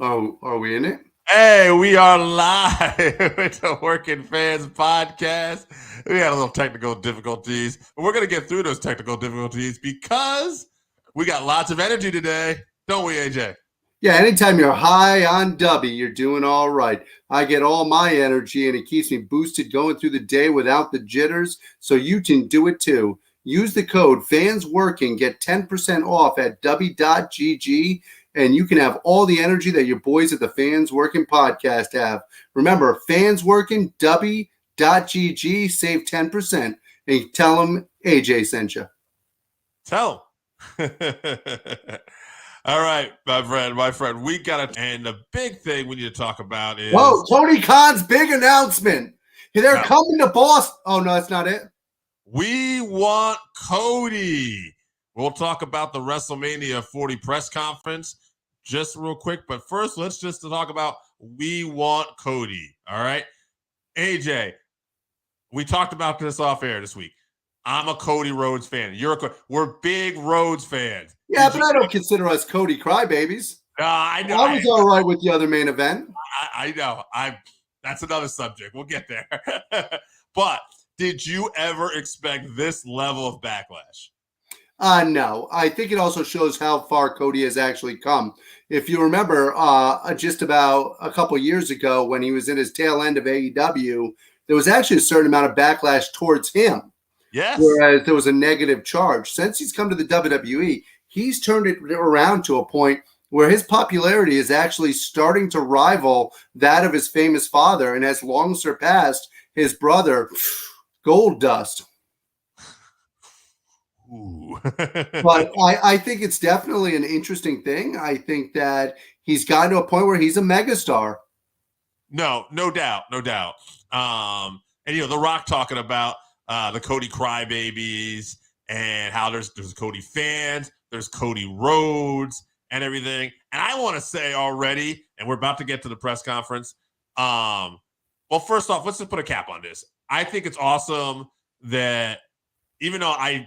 Oh, are we in it? Hey, we are live with the Working Fans podcast. We had a little technical difficulties, but we're going to get through those technical difficulties because we got lots of energy today, don't we, AJ? Yeah, anytime you're high on Dubby, you're doing all right. I get all my energy and it keeps me boosted going through the day without the jitters, so you can do it too. Use the code FANSWORKING, get 10% off at dubby.gg, and you can have all the energy that your boys at the Fans Working podcast have. Remember, Fans Working, dubby.gg, save 10%, and tell them AJ sent you. Tell them. All right, my friend, we got to, and the big thing we need to talk about is... Whoa, Tony Khan's big announcement. They're coming to Boston. Oh, no, that's not it. We Want Cody. We'll talk about the Wrestlemania 40 press conference just real quick. But first, let's just talk about We Want Cody. All right. AJ, we talked about this off air this week. I'm a Cody Rhodes fan. We're big Rhodes fans. Yeah, but I don't consider us Cody crybabies. I know. I was all right with the other main event. I know. That's another subject. We'll get there. But did you ever expect this level of backlash? No. I think it also shows how far Cody has actually come. If you remember, just about a couple years ago when he was in his tail end of AEW, there was actually a certain amount of backlash towards him. Yes. Whereas there was a negative charge. Since he's come to the WWE, he's turned it around to a point where his popularity is actually starting to rival that of his famous father and has long surpassed his brother, Goldust. Ooh. But I think it's definitely an interesting thing. I think that he's gotten to a point where he's a megastar. No doubt. And The Rock talking about the Cody crybabies and how there's Cody fans, there's Cody Rhodes and everything. And I want to say already, and we're about to get to the press conference. Well, first off, let's just put a cap on this. I think it's awesome that even though I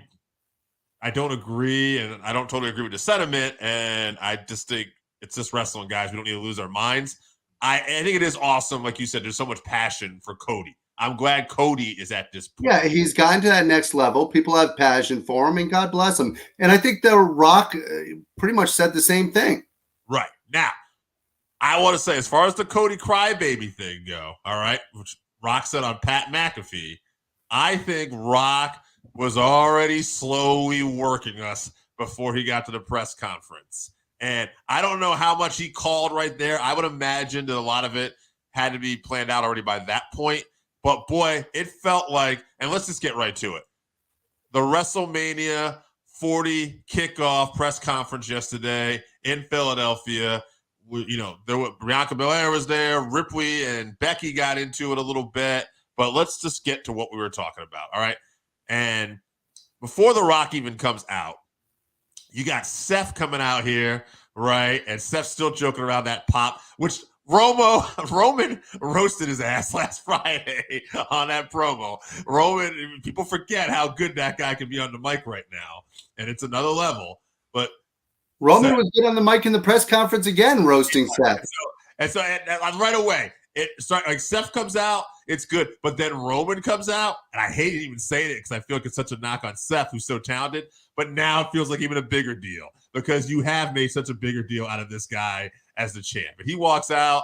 don't agree and I don't totally agree with the sentiment, and I just think it's just wrestling, guys. We don't need to lose our minds. I think it is awesome. Like you said, there's so much passion for Cody. I'm glad Cody is at this point. Yeah, he's gotten to that next level. People have passion for him, and God bless him. And I think The Rock pretty much said the same thing. Right. Now, I want to say, as far as the Cody crybaby thing go, all right, which Rock said on Pat McAfee, I think Rock was already slowly working us before he got to the press conference. And I don't know how much he called right there. I would imagine that a lot of it had to be planned out already by that point. But boy, it felt like, and let's just get right to it. The WrestleMania 40 kickoff press conference yesterday in Philadelphia. Bianca Belair was there. Ripley and Becky got into it a little bit. But let's just get to what we were talking about, all right? And before The Rock even comes out, you got Seth coming out here, right? And Seth's still joking around that pop, which Roman roasted his ass last Friday on that promo. Roman, people forget how good that guy can be on the mic right now, and it's another level. But Roman was good on the mic in the press conference again, roasting Seth. And right away, Seth comes out, it's good. But then Roman comes out, and I hate even saying it because I feel like it's such a knock on Seth, who's so talented. But now it feels like even a bigger deal because you have made such a bigger deal out of this guy as the champ. But he walks out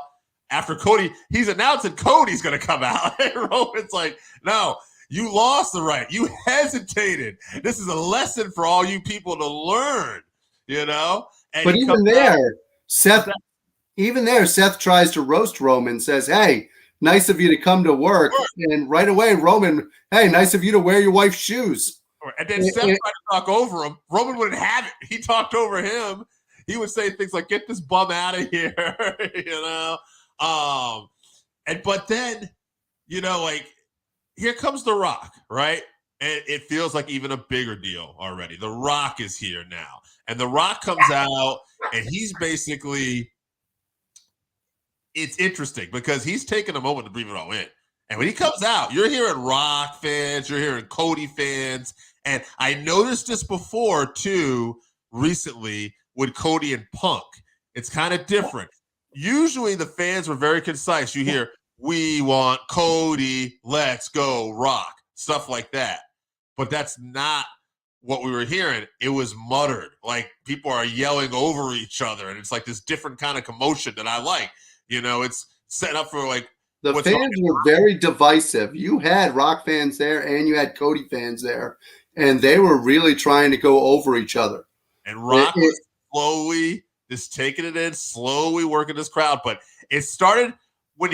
after Cody. He's announcing Cody's going to come out. And Roman's like, no, you lost the right. You hesitated. This is a lesson for all you people to learn, And but even there, Seth tries to roast Roman, says, hey, nice of you to come to work. And right away, Roman, hey, nice of you to wear your wife's shoes. And then Seth tried to talk over him. Roman wouldn't have it. He talked over him. He would say things like, get this bum out of here, But then, here comes The Rock, right? And it feels like even a bigger deal already. The Rock is here now. And The Rock comes out, and he's basically, it's interesting because he's taking a moment to breathe it all in. And when he comes out, you're hearing Rock fans, you're hearing Cody fans. And I noticed this before, too, recently with Cody and Punk. It's kind of different. usually the fans were very concise. You hear, "We want Cody, let's go Rock," stuff like that. But that's not what we were hearing. It was muttered. Like people are yelling over each other, and it's like this different kind of commotion that I like. It's set up for like The fans were very divisive. You had Rock fans there and you had Cody fans there, and they were really trying to go over each other. And Rock was slowly just taking it in, slowly working this crowd. But it started when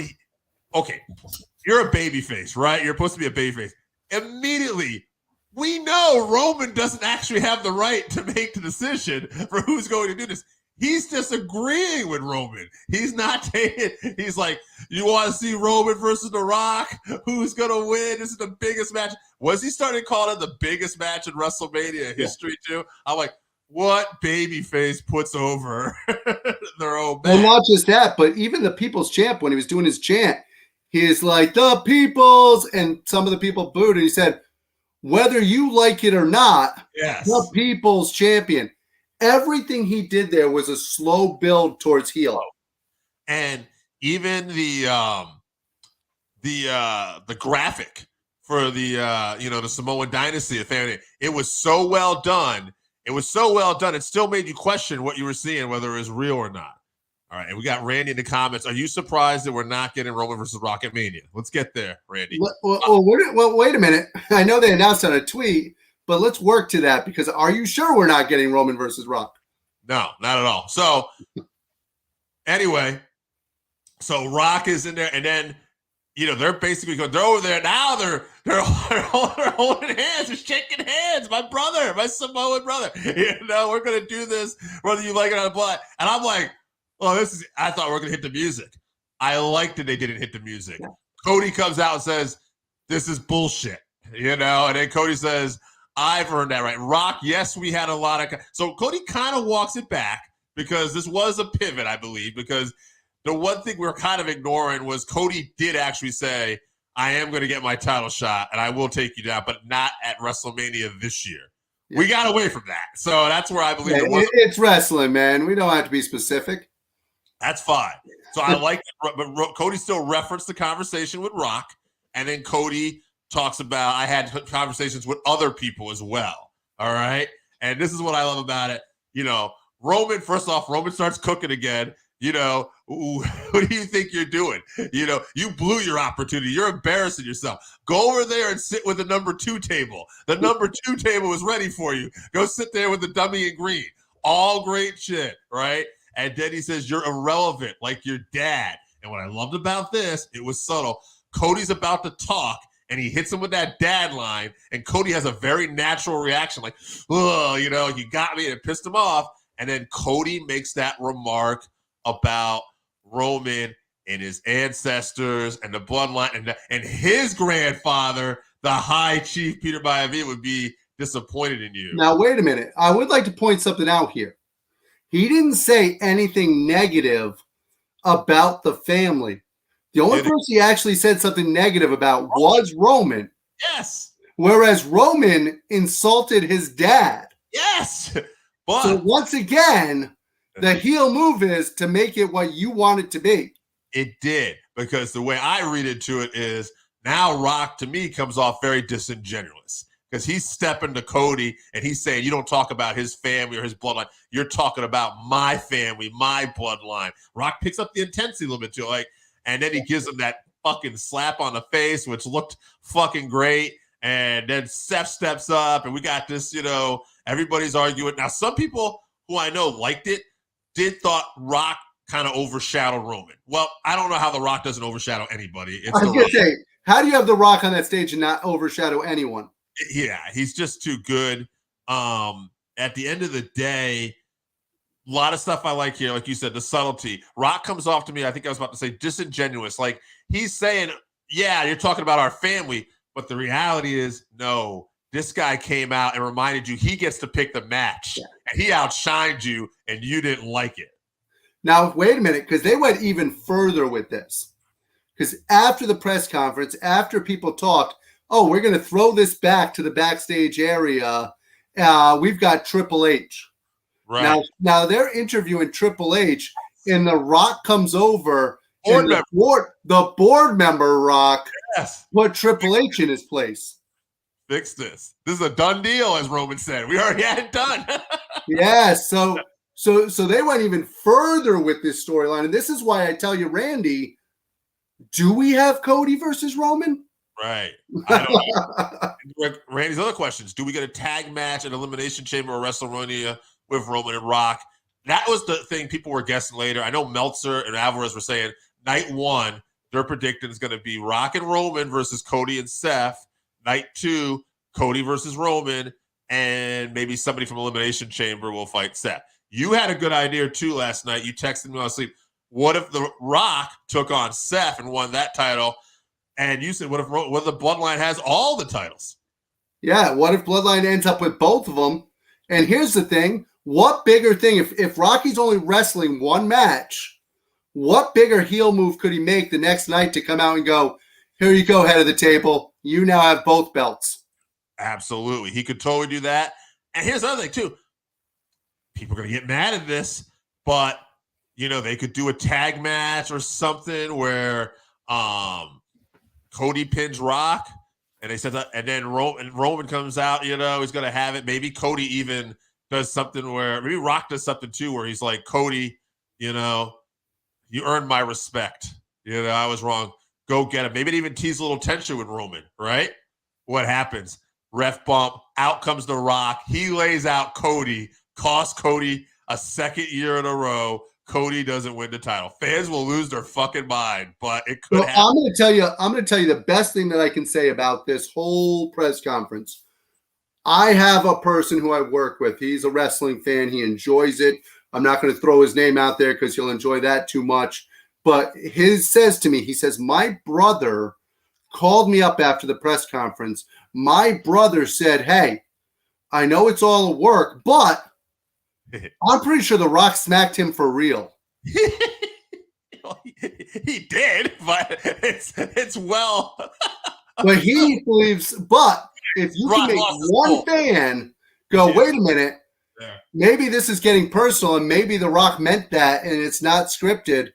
you're a babyface, right? You're supposed to be a babyface. Immediately, we know Roman doesn't actually have the right to make the decision for who's going to do this. He's just agreeing with Roman. He's not taking. He's like, you want to see Roman versus The Rock? Who's going to win? This is the biggest match. Was he starting calling it the biggest match in WrestleMania history too? I'm like, what babyface puts over their own match? Well, not just that, but even the People's Champ, when he was doing his chant, he's like, the People's, and some of the people booed, and he said, whether you like it or not, yes, the People's Champion. Everything he did there was a slow build towards heel. And even the graphic for the Samoan Dynasty, it was so well done. It still made you question what you were seeing, whether it was real or not. All right, and we got Randy in the comments. Are you surprised that we're not getting Roman versus Rock at Mania? Let's get there, Randy. Well, wait a minute. I know they announced on a tweet, but let's work to that, because are you sure we're not getting Roman versus Rock? No, not at all. So anyway, so Rock is in there, and then they're basically going. They're over there now. They're holding hands. They're shaking hands. My brother, my Samoan brother. We're gonna do this whether you like it or not. And I'm like, well, I thought we were gonna hit the music. I liked that they didn't hit the music. Yeah. Cody comes out and says, "This is bullshit," and then Cody says, I've earned that right. Rock, yes, we had a lot of. So Cody kind of walks it back, because this was a pivot, I believe, because the one thing we were kind of ignoring was Cody did actually say, I am going to get my title shot and I will take you down, but not at WrestleMania this year. Yeah. We got away from that. So that's where I believe it's wrestling, man. We don't have to be specific. That's fine. So I like it, but Cody still referenced the conversation with Rock, and then Cody talks about, I had conversations with other people as well. All right. And this is what I love about it. Roman, first off, Roman starts cooking again. What do you think you're doing? You blew your opportunity. You're embarrassing yourself. Go over there and sit with the number 2 table. The number 2 table is ready for you. Go sit there with the dummy in green. All great shit. Right. And then he says, you're irrelevant like your dad. And what I loved about this, it was subtle. Cody's about to talk, and he hits him with that dad line, and Cody has a very natural reaction, like, oh, you got me, and it pissed him off. And then Cody makes that remark about Roman and his ancestors and the bloodline, and his grandfather, the High Chief Peter Maivia, would be disappointed in you. Now, wait a minute. I would like to point something out here. He didn't say anything negative about the family. The only person he actually said something negative about was Roman. Yes. Whereas Roman insulted his dad. Yes. But so once again, the heel move is to make it what you want it to be. It did, because the way I read into it is now Rock, to me, comes off very disingenuous, because he's stepping to Cody and he's saying, you don't talk about his family or his bloodline. You're talking about my family, my bloodline. Rock picks up the intensity a little bit too, and then he gives him that fucking slap on the face, which looked fucking great. And then Seth steps up, and we got this, everybody's arguing. Now, some people who I know liked it thought Rock kind of overshadowed Roman. Well, I don't know how The Rock doesn't overshadow anybody. I was going to say, how do you have The Rock on that stage and not overshadow anyone? Yeah, he's just too good. At the end of the day, a lot of stuff I like here, like you said, the subtlety. Rock comes off to me, I think I was about to say, disingenuous. Like, he's saying, yeah, you're talking about our family, but the reality is, no, this guy came out and reminded you he gets to pick the match. Yeah. And he outshined you, and you didn't like it. Now, wait a minute, because they went even further with this. Because after the press conference, after people talked, oh, we're going to throw this back to the backstage area. We've got Triple H. Right. Now they're interviewing Triple H, and The Rock comes over, Board and member. the board member Rock Yes. put Triple H in his place. Fix this. This is a done deal, as Roman said. We already had it done. Yeah, so they went even further with this storyline, and this is why I tell you, Randy, do we have Cody versus Roman? Right. I don't know. Randy's other questions. Do we get a tag match, an Elimination Chamber, or Wrestlemania with Roman and Rock? That was the thing people were guessing later. I know Meltzer and Alvarez were saying night one, they're predicting is going to be Rock and Roman versus Cody and Seth. Night two, Cody versus Roman, and maybe somebody from Elimination Chamber will fight Seth. You had a good idea, too, last night. You texted me while I was asleep. What if The Rock took on Seth and won that title? And you said, what if the Bloodline has all the titles? Yeah, what if Bloodline ends up with both of them? And here's the thing. What bigger thing, if Rocky's only wrestling one match, what bigger heel move could he make the next night to come out and go, here you go, head of the table. You now have both belts. Absolutely. He could totally do that. And here's the other thing, too. People are going to get mad at this, but, they could do a tag match or something where Cody pins Rock, and they said that, and then Roman comes out, he's going to have it. Maybe Cody even does something where, maybe Rock does something, too, where he's like, Cody, you earned my respect. I was wrong. Go get him. Maybe it even tease a little tension with Roman, right? What happens? Ref bump. Out comes The Rock. He lays out Cody. Costs Cody a second year in a row. Cody doesn't win the title. Fans will lose their fucking mind, but it could happen. I'm going to tell you the best thing that I can say about this whole press conference. I have a person who I work with. He's a wrestling fan. He enjoys it. I'm not going to throw his name out there because he'll enjoy that too much. But he says, my brother called me up after the press conference. My brother said, hey, I know it's all a work, but I'm pretty sure The Rock smacked him for real. He did, but it's well. But he believes, but if you can make one fan go, wait a minute, maybe this is getting personal and maybe The Rock meant that and it's not scripted.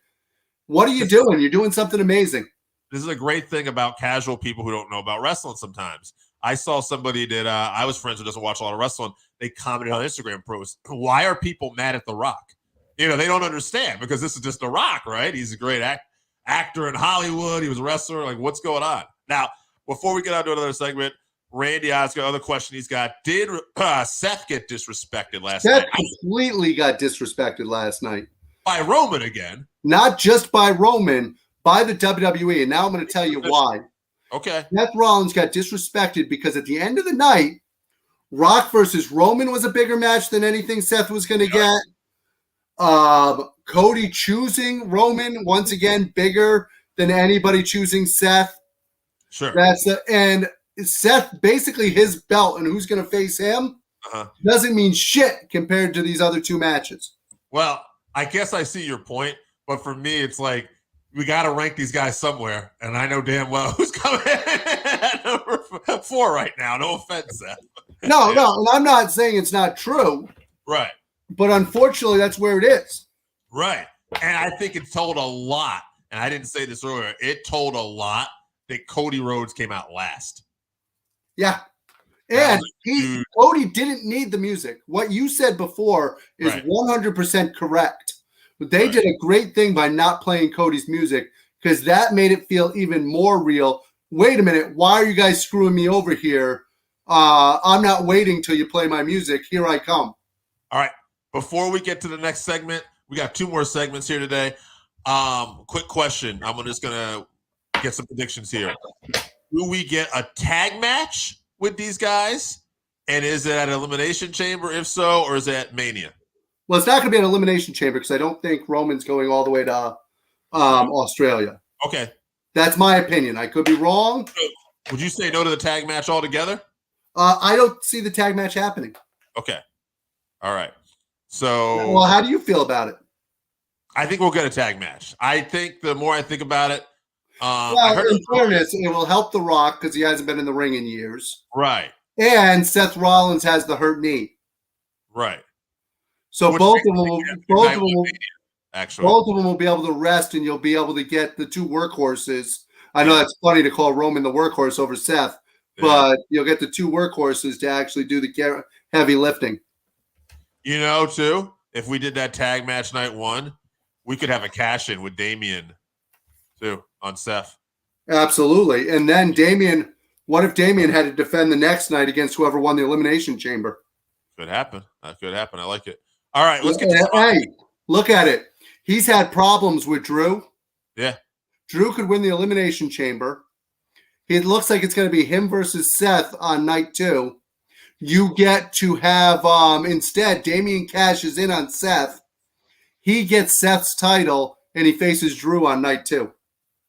What are you doing? You're doing something amazing. This is a great thing about casual people who don't know about wrestling sometimes. I saw somebody that I was friends with doesn't watch a lot of wrestling. They commented on Instagram posts, why are people mad at The Rock? They don't understand because this is just The Rock, right? He's a great actor in Hollywood. He was a wrestler. Like, what's going on? Now, before we get on to another segment, Randy asked another question he's got. Did Seth get disrespected last night? Seth completely got disrespected last night. By Roman again. Not just by Roman, by the WWE. And now I'm going to tell you why. Okay. Seth Rollins got disrespected because at the end of the night, Rock versus Roman was a bigger match than anything Seth was going to get. Cody choosing Roman, once again, bigger than anybody choosing Seth. Sure. And Seth, basically his belt and who's going to face him doesn't mean shit compared to these other two matches. Well, I guess I see your point, but for me, it's like we got to rank these guys somewhere, and I know damn well who's coming at number 4 right now. No offense, Seth. No, and I'm not saying it's not true. Right. But unfortunately, that's where it is. Right. And I think it told a lot, and I didn't say this earlier, it told a lot that Cody Rhodes came out last. Yeah. And Cody didn't need the music. What you said before is 100% correct. But they did a great thing by not playing Cody's music because that made it feel even more real. Wait a minute. Why are you guys screwing me over here? I'm not waiting till you play my music. Here I come. All right. Before we get to the next segment, we got 2 more segments here today. Quick question. I'm just going to get some predictions here. Do we get a tag match with these guys? And is it at Elimination Chamber? If so, or is it at Mania? Well, it's not going to be an Elimination Chamber because I don't think Roman's going all the way to Australia. Okay. That's my opinion. I could be wrong. Would you say no to the tag match altogether? I don't see the tag match happening. Okay. All right. So. Well, how do you feel about it? I think we'll get a tag match. I think the more I think about it. In fairness, it will help The Rock because he hasn't been in the ring in years. Right. And Seth Rollins has the hurt knee. Right. So both of them will actually. Both of them will be able to rest, and you'll be able to get the two workhorses. I know Yeah. that's funny to call Roman the workhorse over Seth, but you'll get the two workhorses to actually do the heavy lifting. You know, too, if we did that tag match night 1, we could have a cash-in with Damian, too, on Seth. Absolutely. And then Damian, what if Damian had to defend the next night against whoever won the Elimination Chamber? Could happen. That could happen. I like it. All right, let's get Hey, look at it. He's had problems with Drew. Yeah. Drew could win the Elimination Chamber. It looks like it's going to be him versus Seth on night 2. You get to have, instead, Damian cashes in on Seth. He gets Seth's title, and he faces Drew on night 2.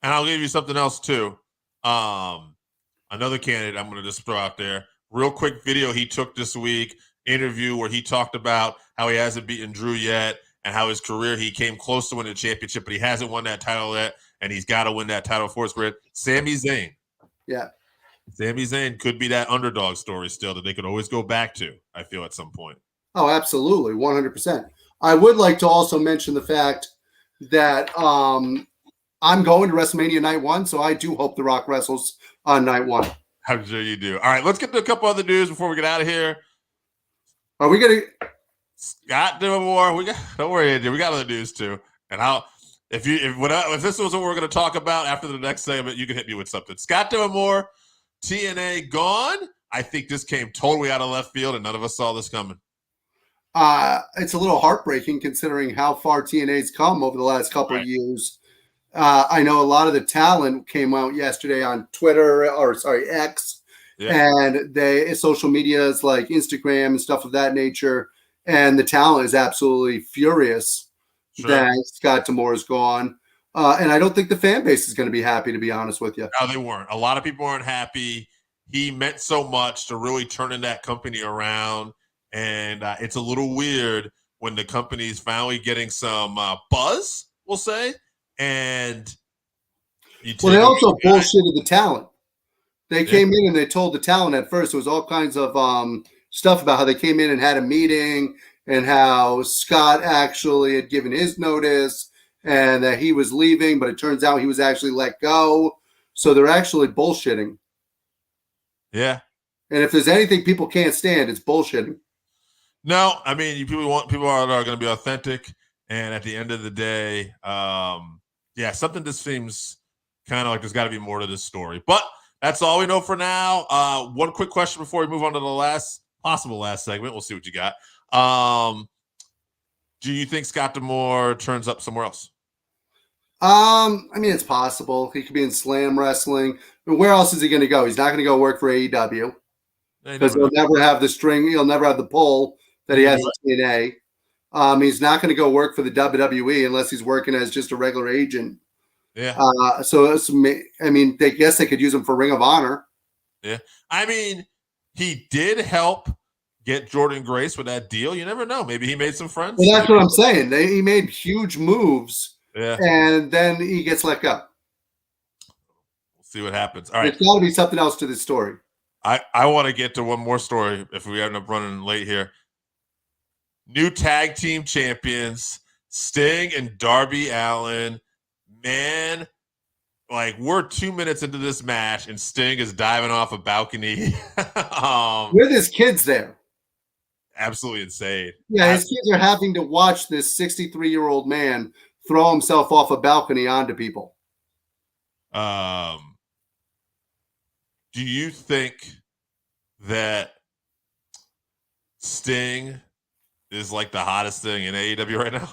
And I'll give you something else, too. Another candidate I'm going to just throw out there. Real quick video he took this week, interview where he talked about how he hasn't beaten Drew yet and how his career, he came close to winning the championship, but he hasn't won that title yet, and he's got to win that title for his career. Sami Zayn. Yeah. Sami Zayn could be that underdog story still that they could always go back to, I feel, at some point. Oh, absolutely. 100%. I would like to also mention the fact that I'm going to WrestleMania night 1, so I do hope The Rock wrestles on night 1. I'm sure you do. All right, let's get to a couple other news before we get out of here. Are we going to... Scott D'Amore, don't worry, Andrew, we got other news too. And if this was what we're going to talk about after the next segment, you can hit me with something. Scott D'Amore, TNA gone. I think this came totally out of left field, and none of us saw this coming. It's a little heartbreaking considering how far TNA's come over the last couple of years. I know a lot of the talent came out yesterday on X, and social medias like Instagram and stuff of that nature, and the talent is absolutely furious that Scott D'Amore is gone. And I don't think the fan base is going to be happy, to be honest with you. No, they weren't. A lot of people aren't happy. He meant so much to really turning that company around. And it's a little weird when the company's finally getting some buzz, we'll say. And they also bullshitted the talent. They came in and they told the talent at first. There was all kinds of stuff about how they came in and had a meeting and how Scott actually had given his notice and that he was leaving, but it turns out he was actually let go. So they're actually bullshitting. Yeah. And if there's anything people can't stand, it's bullshitting. No, I mean, people are going to be authentic. And at the end of the day, something just seems kind of like there's got to be more to this story. But that's all we know for now. One quick question before we move on to the possible last segment. We'll see what you got. Do you think Scott D'Amore turns up somewhere else? I mean, it's possible. He could be in Slam Wrestling. But where else is he going to go? He's not going to go work for AEW because he'll never have the string. He'll never have the pull that he has in TNA. He's not going to go work for the WWE unless he's working as just a regular agent. Yeah. They guess they could use him for Ring of Honor. Yeah. I mean, he did help get Jordan Grace with that deal. You never know. Maybe he made some friends. Well, that's what I'm saying. He made huge moves. Yeah. And then he gets let go. We'll see what happens. All right. There's got to be something else to this story. I want to get to one more story if we end up running late here. New tag team champions, Sting and Darby Allin. Man, like we're 2 minutes into this match and Sting is diving off a balcony. With his kids there. Absolutely insane. Yeah, his kids are having to watch this 63-year-old man throw himself off a balcony onto people. Do you think that Sting is like the hottest thing in AEW right now?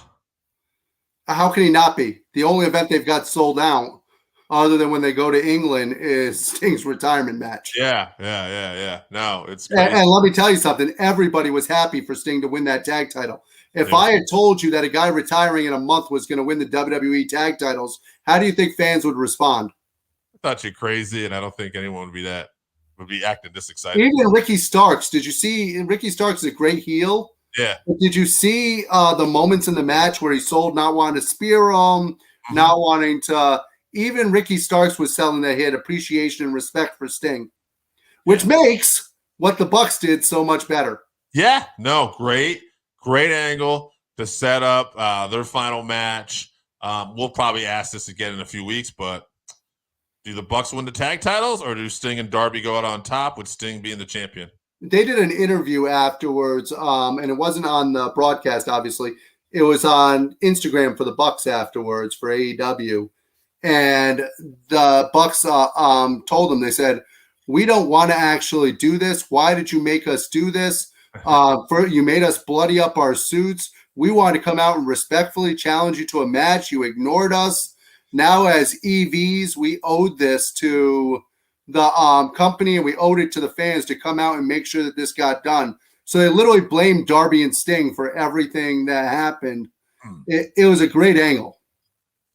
How can he not be? The only event they've got sold out, other than when they go to England, is Sting's retirement match. Yeah. No, it's crazy. And let me tell you something. Everybody was happy for Sting to win that tag title. If I had told you that a guy retiring in a month was going to win the WWE tag titles, how do you think fans would respond? I thought you're crazy, and I don't think anyone would be acting this excited. Even Ricky Starks. Did you see? Ricky Starks is a great heel. Yeah. But did you see the moments in the match where he sold not wanting to spear him, not wanting to? Even Ricky Starks was selling that he had appreciation and respect for Sting, which makes what the Bucks did so much better. Yeah. No, great angle. to set up their final match. We'll probably ask this again in a few weeks, but do the Bucks win the tag titles, or do Sting and Darby go out on top with Sting being the champion? They did an interview afterwards, and it wasn't on the broadcast, obviously. It was on Instagram for the Bucks afterwards for AEW. And the Bucks told them, they said, we don't want to actually do this. Why did you make us do this? You made us bloody up our suits. We want to come out and respectfully challenge you to a match. You ignored us. Now, as EVs, we owed this to the company, and we owed it to the fans to come out and make sure that this got done. So they literally blamed Darby and Sting for everything that happened. It was a great angle.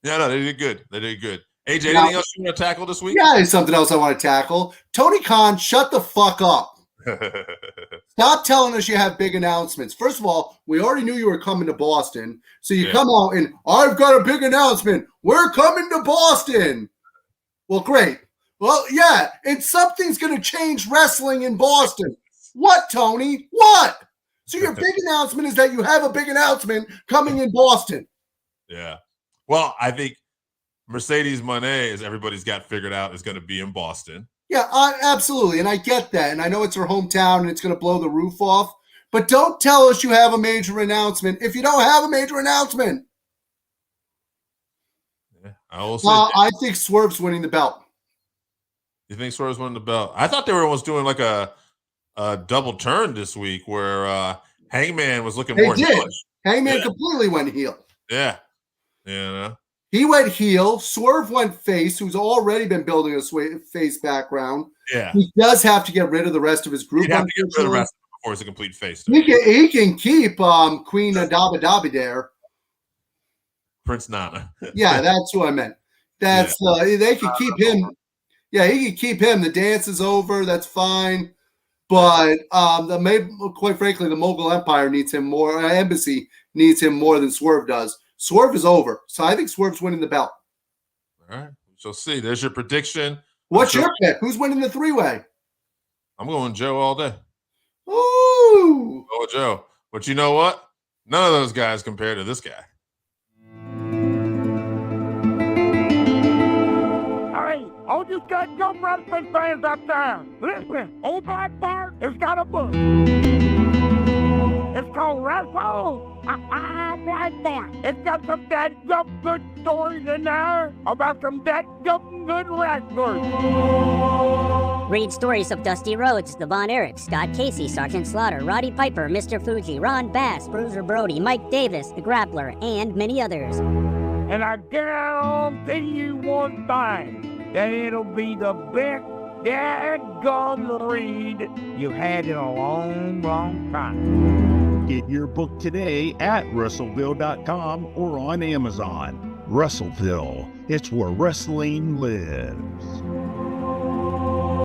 Yeah, no, they did good. AJ, anything else you want to tackle this week? Yeah, there's something else I want to tackle. Tony Khan, shut the fuck up. Stop telling us you have big announcements. First of all, we already knew you were coming to Boston. So you come out and, I've got a big announcement. We're coming to Boston. Well, great. Well, yeah, and something's going to change wrestling in Boston. What, Tony? What? So your big announcement is that you have a big announcement coming in Boston. Yeah. Well, I think Mercedes Moné, as everybody's got figured out, is going to be in Boston. Yeah, absolutely. And I get that. And I know it's her hometown and it's going to blow the roof off. But don't tell us you have a major announcement if you don't have a major announcement. Yeah, I think Swerve's winning the belt. You think Swerve's winning the belt? I thought they were almost doing like a double turn this week where Hangman was looking more heelish. Hangman completely went heel. Yeah. Yeah. He went heel. Swerve went face, who's already been building a face background. Yeah. He does have to get rid of the rest of his group. He'd have to get rid of the rest before he's a complete face. He can keep Queen Dabi there. Prince Nana. Yeah, that's who I meant. That's they can keep him. Yeah, he can keep him. The dance is over. That's fine. But quite frankly, the Mogul Empire needs him more. Embassy needs him more than Swerve does. Swerve is over. So I think Swerve's winning the belt. All right. So see, there's your prediction. What's your pick? Who's winning the three-way? I'm going Joe all day. Ooh. Oh, Joe. But you know what? None of those guys compared to this guy. All you got some wrestling fans up there. Listen, old Black Bart has got a book. It's called Wrestle. I like that. It's got some dead good stories in there about some dead good wrestlers. Read stories of Dusty Rhodes, the Von Erich, Scott Casey, Sergeant Slaughter, Roddy Piper, Mr. Fuji, Ron Bass, Bruiser Brody, Mike Davis, the Grappler, and many others. And I guarantee you one thing. That it'll be the best daggone read you've had in a long time. Get your book today at Russellville.com or on Amazon. Russellville, it's where wrestling lives.